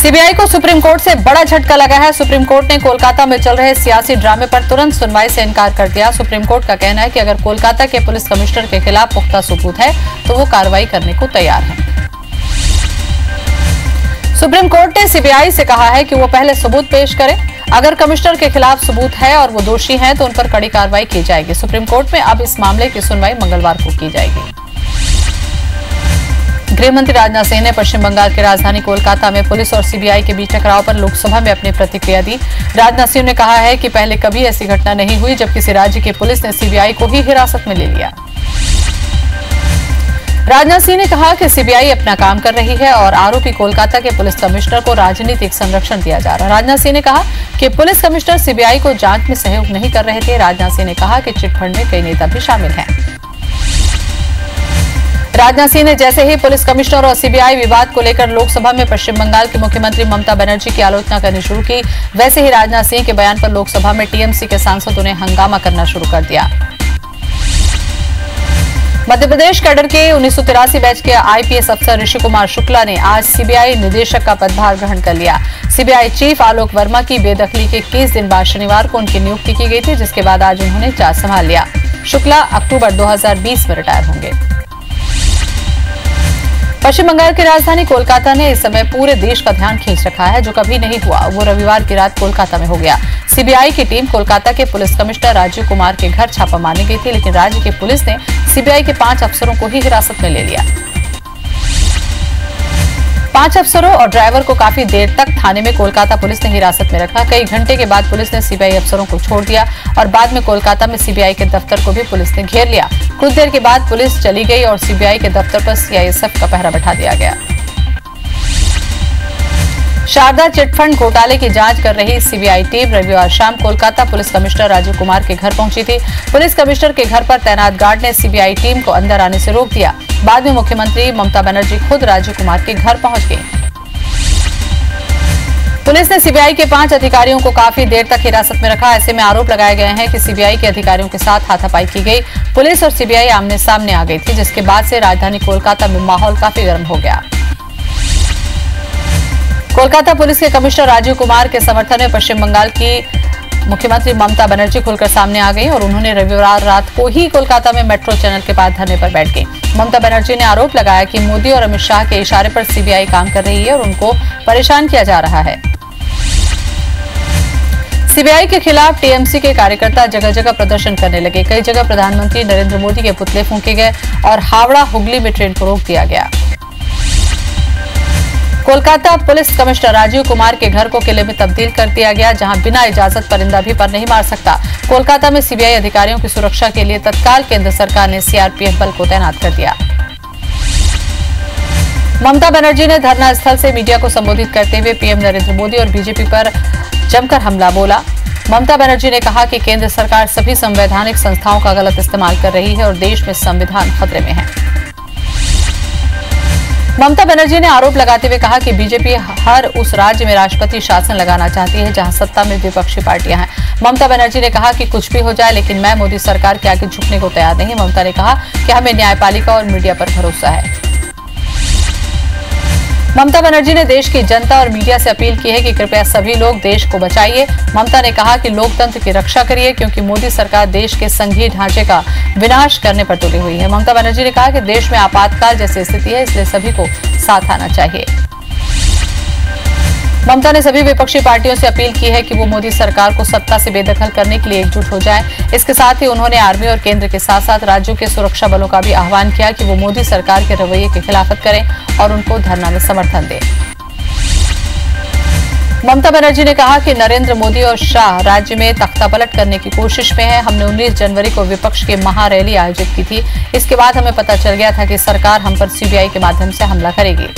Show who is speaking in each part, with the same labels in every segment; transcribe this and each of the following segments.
Speaker 1: CBI को supreme court से बड़ा झटका लगा है। सुप्रीम कोर्ट ने कोलकाता में चल रहे सियासी ड्रामे पर तुरंत सुनवाई से इनकार कर दिया। सुप्रीम कोर्ट का कहना है कि अगर कोलकाता के पुलिस कमिश्नर के खिलाफ पुख्ता सबूत है तो वो कार्रवाई करने को तैयार है। सुप्रीम कोर्ट ने सीबीआई से कहा है कि वो पहले सबूत पेश करे। अगर कमिश्नर के खिलाफ सबूत है और वो दोषी हैं तो उन पर कड़ी कार्रवाई की जाएगी। सुप्रीम कोर्ट में अब इस मामले की सुनवाई मंगलवार को की जाएगी। गृह मंत्री राजनाथ सिंह ने पश्चिम बंगाल की राजधानी कोलकाता में पुलिस और सीबीआई के बीच टकराव पर लोकसभा में अपनी प्रतिक्रिया दी। राजनाथ सिंह ने कहा है कि पहले कभी ऐसी घटना नहीं हुई जब किसी राज्य की पुलिस ने सीबीआई को ही हिरासत में ले लिया। राजनाथ सिंह ने कहा कि सीबीआई अपना काम कर रही है और आरोपी कोलकाता के पुलिस कमिश्नर को राजनीतिक संरक्षण दिया जा रहा है। राजनाथ सिंह ने कहा कि पुलिस कमिश्नर सीबीआई को जांच में सहयोग नहीं कर रहे थे। राजनाथ सिंह ने कहा कि चिटफंड में कई नेता भी शामिल हैं। राजनाथ सिंह ने जैसे ही पुलिस कमिश्नर और सीबीआई विवाद को लेकर लोकसभा में पश्चिम बंगाल की मुख्यमंत्री ममता बनर्जी की आलोचना करनी शुरू की, वैसे ही राजनाथ सिंह के बयान पर लोकसभा में टीएमसी के सांसदों ने हंगामा करना शुरू कर दिया। मध्य प्रदेश कैडर के 1983 बैच के आईपीएस अफसर ऋषि कुमार शुक्ला ने आज सीबीआई निदेशक का पदभार ग्रहण कर लिया। सीबीआई चीफ आलोक वर्मा की बेदखली के 21 दिन बाद शनिवार को उनकी नियुक्ति की गई थी, जिसके बाद आज उन्होंने चार्ज संभाल लिया। शुक्ला अक्टूबर 2020 में रिटायर होंगे। पश्चिम बंगाल की राजधानी कोलकाता ने इस समय पूरे देश का ध्यान खींच रखा है। जो कभी नहीं हुआ वो रविवार की रात कोलकाता में हो गया। सीबीआई की टीम कोलकाता के पुलिस कमिश्नर राजीव कुमार के घर छापा मारने गई थी, लेकिन राज्य की पुलिस ने सीबीआई के 5 अफसरों को ही हिरासत में ले लिया। 5 अफसरों और ड्राइवर को काफी देर तक थाने में कोलकाता पुलिस ने हिरासत में रखा। कई घंटे के बाद पुलिस ने सीबीआई अफसरों को छोड़ दिया और बाद में कोलकाता में सीबीआई के दफ्तर को भी पुलिस ने घेर लिया। कुछ देर के बाद पुलिस चली गई और सीबीआई के दफ्तर पर सीआईएसएफ का पहरा बैठा दिया गया। शारदा चिटफंड घोटाले की जांच कर रही सीबीआई टीम रविवार शाम कोलकाता पुलिस कमिश्नर राजीव कुमार के घर पहुंची थी। पुलिस कमिश्नर के घर पर तैनात गार्ड ने सीबीआई टीम को अंदर आने से रोक दिया। बाद में मुख्यमंत्री ममता बनर्जी खुद राजीव कुमार के घर पहुंच गई। पुलिस ने सीबीआई के 5 अधिकारियों को काफी देर तक हिरासत में रखा। ऐसे में आरोप लगाए गए हैं कि सीबीआई के अधिकारियों के साथ हाथापाई की गई। पुलिस और सीबीआई आमने सामने आ गई थी, जिसके बाद से राजधानी कोलकाता में माहौल काफी गर्म हो गया। कोलकाता पुलिस के कमिश्नर राजीव कुमार के समर्थन में पश्चिम बंगाल की मुख्यमंत्री ममता बनर्जी खुलकर सामने आ गई और उन्होंने रविवार रात को ही कोलकाता में मेट्रो चैनल के पास धरने पर बैठ गई। ममता बनर्जी ने आरोप लगाया कि मोदी और अमित शाह के इशारे पर सीबीआई काम कर रही है और उनको परेशान किया जा रहा है। सीबीआई के खिलाफ टीएमसी के कार्यकर्ता जगह जगह प्रदर्शन करने लगे। कई जगह प्रधानमंत्री नरेंद्र मोदी के पुतले फूंके गए और हावड़ा हुगली में ट्रेन को रोक दिया गया। कोलकाता पुलिस कमिश्नर राजीव कुमार के घर को किले में तब्दील कर दिया गया, जहां बिना इजाजत परिंदा भी पर नहीं मार सकता। कोलकाता में सीबीआई अधिकारियों की सुरक्षा के लिए तत्काल केंद्र सरकार ने सीआरपीएफ बल को तैनात कर दिया। ममता बनर्जी ने धरना स्थल से मीडिया को संबोधित करते हुए पीएम नरेंद्र मोदी और बीजेपी पर जमकर हमला बोला। ममता बनर्जी ने कहा कि केंद्र सरकार सभी संवैधानिक संस्थाओं का गलत इस्तेमाल कर रही है और देश में संविधान खतरे में है। ममता बनर्जी ने आरोप लगाते हुए कहा कि बीजेपी हर उस राज्य में राष्ट्रपति शासन लगाना चाहती है जहां सत्ता में विपक्षी पार्टियां हैं। ममता बनर्जी ने कहा कि कुछ भी हो जाए लेकिन मैं मोदी सरकार के आगे झुकने को तैयार नहीं। ममता ने कहा कि हमें न्यायपालिका और मीडिया पर भरोसा है। ममता बनर्जी ने देश की जनता और मीडिया से अपील की है कि कृपया सभी लोग देश को बचाइए। ममता ने कहा कि लोकतंत्र की रक्षा करिए क्योंकि मोदी सरकार देश के संघीय ढांचे का विनाश करने पर तुली हुई है। ममता बनर्जी ने कहा कि देश में आपातकाल जैसी स्थिति है, इसलिए सभी को साथ आना चाहिए। ममता ने सभी विपक्षी पार्टियों से अपील की है कि वो मोदी सरकार को सत्ता से बेदखल करने के लिए एकजुट हो जाएं। इसके साथ ही उन्होंने आर्मी और केंद्र के साथ साथ राज्यों के सुरक्षा बलों का भी आह्वान किया कि वो मोदी सरकार के रवैये की खिलाफत करें और उनको धरना में समर्थन दें। ममता बनर्जी ने कहा कि नरेंद्र मोदी और शाह राज्य में तख्तापलट करने की कोशिश में है। हमने 19 जनवरी को विपक्ष की महारैली आयोजित की थी। इसके बाद हमें पता चल गया था कि सरकार हम पर सीबीआई के माध्यम से हमला करेगी।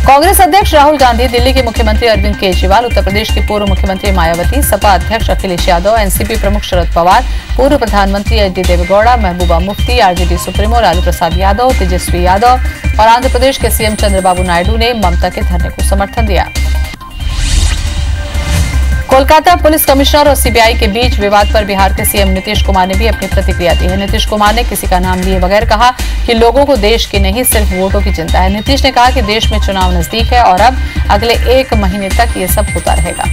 Speaker 1: कांग्रेस अध्यक्ष राहुल गांधी, दिल्ली के मुख्यमंत्री अरविंद केजरीवाल, उत्तर प्रदेश की पूर्व मुख्यमंत्री मायावती, सपा अध्यक्ष अखिलेश यादव, एनसीपी प्रमुख शरद पवार, पूर्व प्रधानमंत्री HD Deve Gowda, Mehbooba Mufti, RJD supremo Lalu Prasad Yadav, Tejashwi Yadav और आंध्र प्रदेश के सीएम चंद्रबाबू नायडू ने ममता के धरने को समर्थन दिया। कोलकाता पुलिस कमिश्नर और सीबीआई के बीच विवाद पर बिहार के सीएम नीतीश कुमार ने भी अपनी प्रतिक्रिया दी है। नीतीश कुमार ने किसी का नाम लिए बगैर कहा कि लोगों को देश की नहीं सिर्फ वोटों की चिंता है। नीतीश ने कहा कि देश में चुनाव नजदीक है और अब अगले 1 महीने तक ये सब होता रहेगा।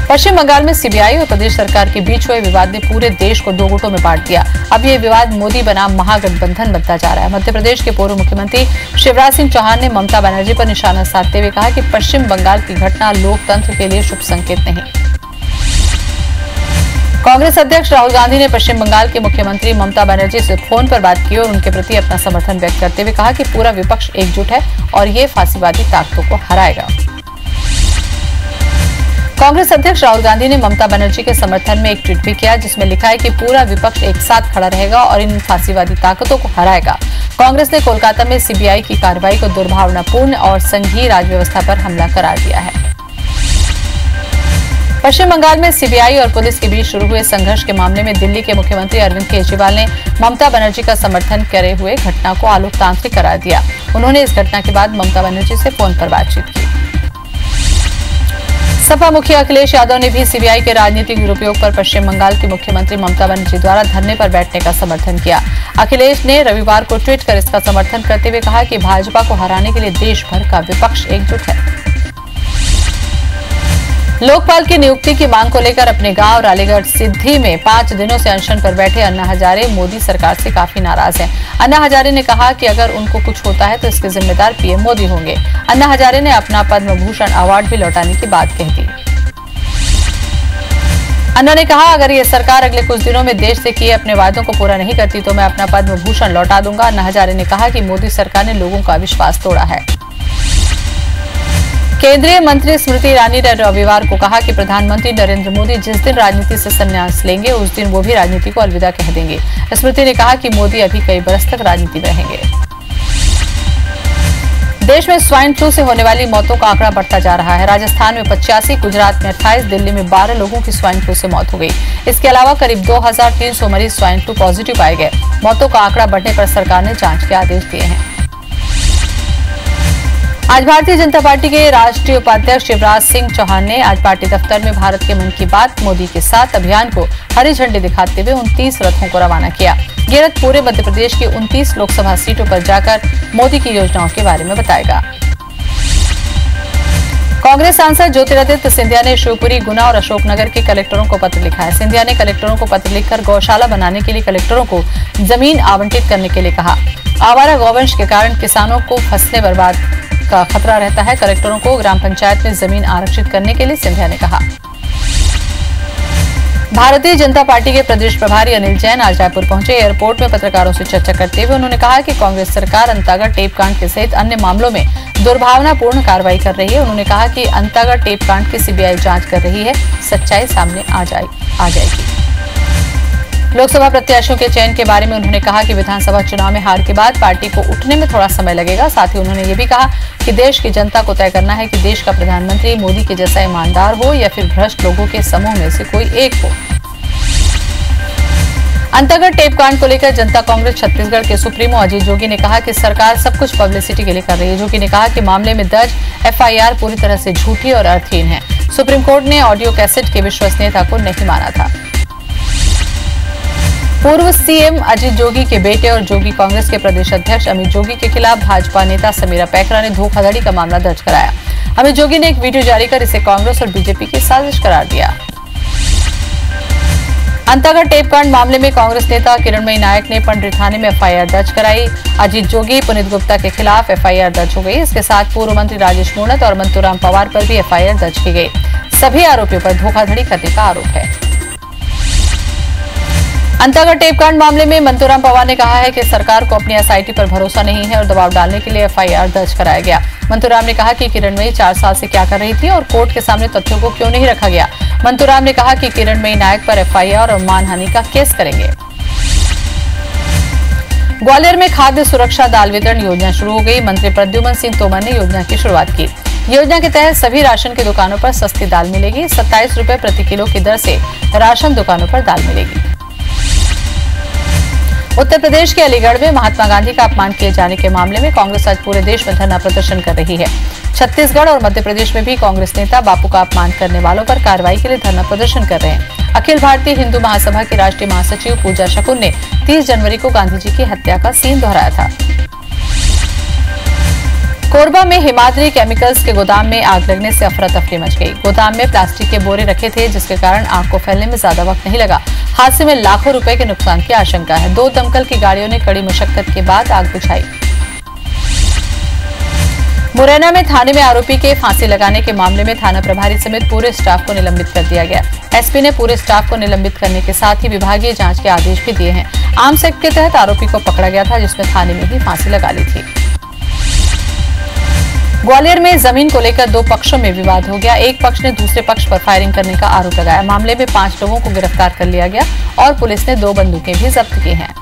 Speaker 1: पश्चिम बंगाल में सीबीआई और प्रदेश सरकार के बीच हुए विवाद ने पूरे देश को 2 गुटों में बांट दिया। अब ये विवाद मोदी बनाम महागठबंधन बनता जा रहा है। मध्य प्रदेश के पूर्व मुख्यमंत्री शिवराज सिंह चौहान ने ममता बनर्जी पर निशाना साधते हुए कहा कि पश्चिम बंगाल की घटना लोकतंत्र के लिए शुभ संकेत नहीं। कांग्रेस अध्यक्ष राहुल गांधी ने पश्चिम बंगाल के मुख्यमंत्री ममता बनर्जी से फोन पर बात की और उनके प्रति अपना समर्थन व्यक्त करते हुए कहा कि पूरा विपक्ष एकजुट है और ये फांसीवादी ताकतों को हराएगा। कांग्रेस अध्यक्ष राहुल गांधी ने ममता बनर्जी के समर्थन में एक ट्वीट भी किया जिसमें लिखा है कि पूरा विपक्ष एक साथ खड़ा रहेगा और इन फांसीवादी ताकतों को हराएगा। कांग्रेस ने कोलकाता में सीबीआई की कार्रवाई को दुर्भावनापूर्ण और संघीय राजव्यवस्था पर हमला करार दिया है। पश्चिम बंगाल में सीबीआई और पुलिस के बीच शुरू हुए संघर्ष के मामले में दिल्ली के मुख्यमंत्री अरविंद केजरीवाल ने ममता बनर्जी का समर्थन करे हुए घटना को अलोकतांत्रिक करार दिया। उन्होंने इस घटना के बाद ममता बनर्जी से फोन पर बातचीत की। सपा मुखिया अखिलेश यादव ने भी सीबीआई के राजनीतिक दुरुपयोग पर पश्चिम बंगाल की मुख्यमंत्री ममता बनर्जी द्वारा धरने पर बैठने का समर्थन किया। अखिलेश ने रविवार को ट्वीट कर इसका समर्थन करते हुए कहा कि भाजपा को हराने के लिए देश भर का विपक्ष एकजुट है। लोकपाल की नियुक्ति की मांग को लेकर अपने गांव रालेगढ़ सिद्धि में 5 दिनों से अनशन पर बैठे अन्ना हजारे मोदी सरकार से काफी नाराज हैं। अन्ना हजारे ने कहा कि अगर उनको कुछ होता है तो इसके जिम्मेदार पीएम मोदी होंगे। अन्ना हजारे ने अपना पद्म भूषण अवार्ड भी लौटाने की बात कह दी। अन्ना ने कहा, अगर ये सरकार अगले कुछ दिनों में देश से किए अपने वादों को पूरा नहीं करती तो मैं अपना पद्म भूषण लौटा दूंगा। अन्ना हजारे ने कहा कि मोदी सरकार ने लोगों का विश्वास तोड़ा है। केंद्रीय मंत्री स्मृति ईरानी ने रविवार को कहा कि प्रधानमंत्री नरेंद्र मोदी जिस दिन राजनीति से संन्यास लेंगे उस दिन वो भी राजनीति को अलविदा कह देंगे। स्मृति ने कहा कि मोदी अभी कई बरस तक राजनीति में रहेंगे। देश में स्वाइन फ्लू से होने वाली मौतों का आंकड़ा बढ़ता जा रहा है। राजस्थान में 85, गुजरात में 28, दिल्ली में 12 लोगों की स्वाइन फ्लू से मौत हो गई। इसके अलावा करीब 2300 मरीज स्वाइन फ्लू पॉजिटिव पाए गए। मौतों का आंकड़ा बढ़ने पर सरकार ने जांच के आदेश दिए हैं। आज भारतीय जनता पार्टी के राष्ट्रीय उपाध्यक्ष शिवराज सिंह चौहान ने आज पार्टी दफ्तर में भारत के मन की बात मोदी के साथ अभियान को हरी झंडी दिखाते हुए 29 रथों को रवाना किया। ये रथ पूरे मध्य प्रदेश की 29 लोकसभा सीटों पर जाकर मोदी की योजनाओं के बारे में बताएगा। कांग्रेस सांसद ज्योतिरादित्य सिंधिया ने शिवपुरी, गुना और अशोकनगर के कलेक्टरों को पत्र लिखा है। सिंधिया ने कलेक्टरों को पत्र लिखकर गौशाला बनाने के लिए कलेक्टरों को जमीन आवंटित करने के लिए कहा। आवारा गौवंश के कारण किसानों को फसलें बर्बाद का खतरा रहता है। कलेक्टरों को ग्राम पंचायत में जमीन आरक्षित करने के लिए सिंधिया ने कहा। भारतीय जनता पार्टी के प्रदेश प्रभारी अनिल जैन आज रायपुर पहुंचे। एयरपोर्ट में पत्रकारों से चर्चा करते हुए उन्होंने कहा कि कांग्रेस सरकार अंतागढ़ टेप कांड के सहित अन्य मामलों में दुर्भावनापूर्ण कार्रवाई कर रही है। उन्होंने कहा कि अंतागढ़ टेप कांड की सीबीआई जांच कर रही है, सच्चाई सामने आ जाएगी। लोकसभा प्रत्याशियों के चयन के बारे में उन्होंने कहा कि विधानसभा चुनाव में हार के बाद पार्टी को उठने में थोड़ा समय लगेगा। साथ ही उन्होंने ये भी कहा कि देश की जनता को तय करना है कि देश का प्रधानमंत्री मोदी के जैसा ईमानदार हो या फिर भ्रष्ट लोगों के समूह में से कोई एक हो। अंतागढ़ टेप कांड को लेकर जनता कांग्रेस छत्तीसगढ़ के सुप्रीमो अजीत जोगी ने कहा कि सरकार सब कुछ पब्लिसिटी के लिए कर रही है। जोगी ने कहा कि मामले में दर्ज एफआईआर पूरी तरह से झूठी और अर्थहीन है। सुप्रीम कोर्ट ने ऑडियो कैसेट की विश्वसनीयता को नहीं माना था। पूर्व सीएम अजीत जोगी के बेटे और जोगी कांग्रेस के प्रदेश अध्यक्ष अमित जोगी के खिलाफ भाजपा नेता समीरा पैकरा ने धोखाधड़ी का मामला दर्ज कराया। अमित जोगी ने एक वीडियो जारी कर इसे कांग्रेस और बीजेपी की साजिश करार दिया। अंतागढ़ टेप कांड मामले में कांग्रेस नेता किरणमयी नायक ने पंडित थाने में एफआईआर दर्ज कराई। अजीत जोगी, पुनीत गुप्ता के खिलाफ एफआईआर दर्ज हो गई। इसके साथ पूर्व मंत्री राजेश मूणत और मंतूराम पवार पर भी एफआईआर दर्ज की गई। सभी आरोपियों पर धोखाधड़ी करने का आरोप है। अंतागढ़ टेप कांड मामले में मंतूराम पवार ने कहा है कि सरकार को अपनी एसआईटी पर भरोसा नहीं है और दबाव डालने के लिए एफआईआर दर्ज कराया गया। मंतूराम ने कहा कि किरणमयी 4 साल से क्या कर रही थी और कोर्ट के सामने तथ्यों को क्यों नहीं रखा गया। मंतूराम ने कहा कि किरणमयी नायक पर एफआईआर और मानहानि का केस करेंगे। ग्वालियर में खाद्य सुरक्षा दाल वितरण योजना शुरू हो गई। मंत्री प्रद्युम्न सिंह तोमर ने योजना की शुरुआत की। योजना के तहत सभी राशन की दुकानों पर सस्ती दाल मिलेगी। 27 रुपए प्रति किलो की दर से राशन दुकानों पर दाल मिलेगी। उत्तर प्रदेश के अलीगढ़ में महात्मा गांधी का अपमान किए जाने के मामले में कांग्रेस आज पूरे देश में धरना प्रदर्शन कर रही है। छत्तीसगढ़ और मध्य प्रदेश में भी कांग्रेस नेता बापू का अपमान करने वालों पर कार्रवाई के लिए धरना प्रदर्शन कर रहे हैं। अखिल भारतीय हिंदू महासभा की राष्ट्रीय महासचिव पूजा शकुन ने 30 जनवरी को गांधी जी की हत्या का सीन दोहराया था। कोरबा में हिमाद्री केमिकल्स के गोदाम में आग लगने से अफरा तफरी मच गई। गोदाम में प्लास्टिक के बोरे रखे थे, जिसके कारण आग को फैलने में ज्यादा वक्त नहीं लगा। हादसे में लाखों रुपए के नुकसान की आशंका है। 2 दमकल की गाड़ियों ने कड़ी मशक्कत के बाद आग बुझाई। मुरैना में थाने में आरोपी के फांसी लगाने के मामले में थाना प्रभारी समेत पूरे स्टाफ को निलंबित कर दिया गया। एसपी ने पूरे स्टाफ को निलंबित करने के साथ ही विभागीय जांच के आदेश भी दिए हैं। आर्म्स एक्ट के तहत आरोपी को पकड़ा गया था, जिसमें थाने में ही फांसी लगा ली थी। ग्वालियर में जमीन को लेकर 2 पक्षों में विवाद हो गया। एक पक्ष ने दूसरे पक्ष पर फायरिंग करने का आरोप लगाया। मामले में 5 लोगों को गिरफ्तार कर लिया गया और पुलिस ने 2 बंदूकें भी जब्त की हैं।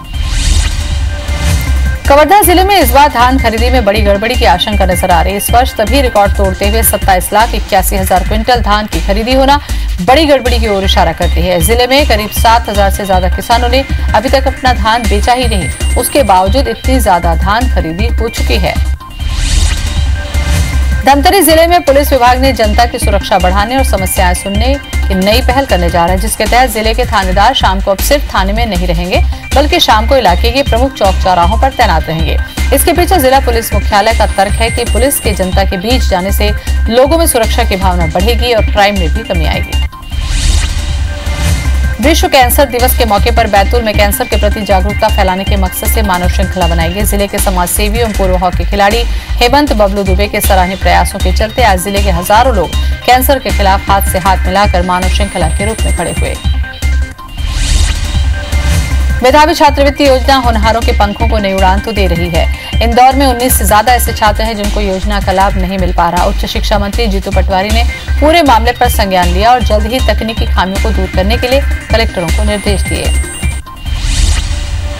Speaker 1: कवर्धा जिले में इस बार धान खरीदी में बड़ी गड़बड़ी की आशंका नजर आ रही है। इस वर्ष तभी रिकॉर्ड तोड़ते हुए 27,81,000 क्विंटल धान की खरीदी होना बड़ी गड़बड़ी की ओर इशारा करती है। जिले में करीब 7,000 से ज्यादा किसानों ने अभी तक अपना धान बेचा ही नहीं। उसके बावजूद इतनी ज्यादा धान खरीदी हो चुकी है। धमतरी जिले में पुलिस विभाग ने जनता की सुरक्षा बढ़ाने और समस्याएं सुनने की नई पहल करने जा रहा है, जिसके तहत जिले के थानेदार शाम को अब सिर्फ थाने में नहीं रहेंगे, बल्कि शाम को इलाके के प्रमुख चौक चौराहों पर तैनात रहेंगे। इसके पीछे जिला पुलिस मुख्यालय का तर्क है कि पुलिस के जनता के बीच जाने से लोगों में सुरक्षा की भावना बढ़ेगी और क्राइम में भी कमी आएगी। विश्व कैंसर दिवस के मौके पर बैतूल में कैंसर के प्रति जागरूकता फैलाने के मकसद से मानव श्रृंखला बनाई गई। जिले के समाज सेवी एवं पूर्व हॉकी खिलाड़ी हेमंत बबलू दुबे के सराहनीय प्रयासों के चलते आज जिले के हजारों लोग कैंसर के खिलाफ हाथ से हाथ मिलाकर मानव श्रृंखला के रूप में खड़े हुए। मेधावी छात्रवृत्ति योजना होनहारों के पंखों को नई उड़ान तो दे रही है। इंदौर में 19 से ज्यादा ऐसे छात्र हैं जिनको योजना का लाभ नहीं मिल पा रहा। उच्च शिक्षा मंत्री जीतू पटवारी ने पूरे मामले पर संज्ञान लिया और जल्द ही तकनीकी खामियों को दूर करने के लिए कलेक्टरों को निर्देश दिए।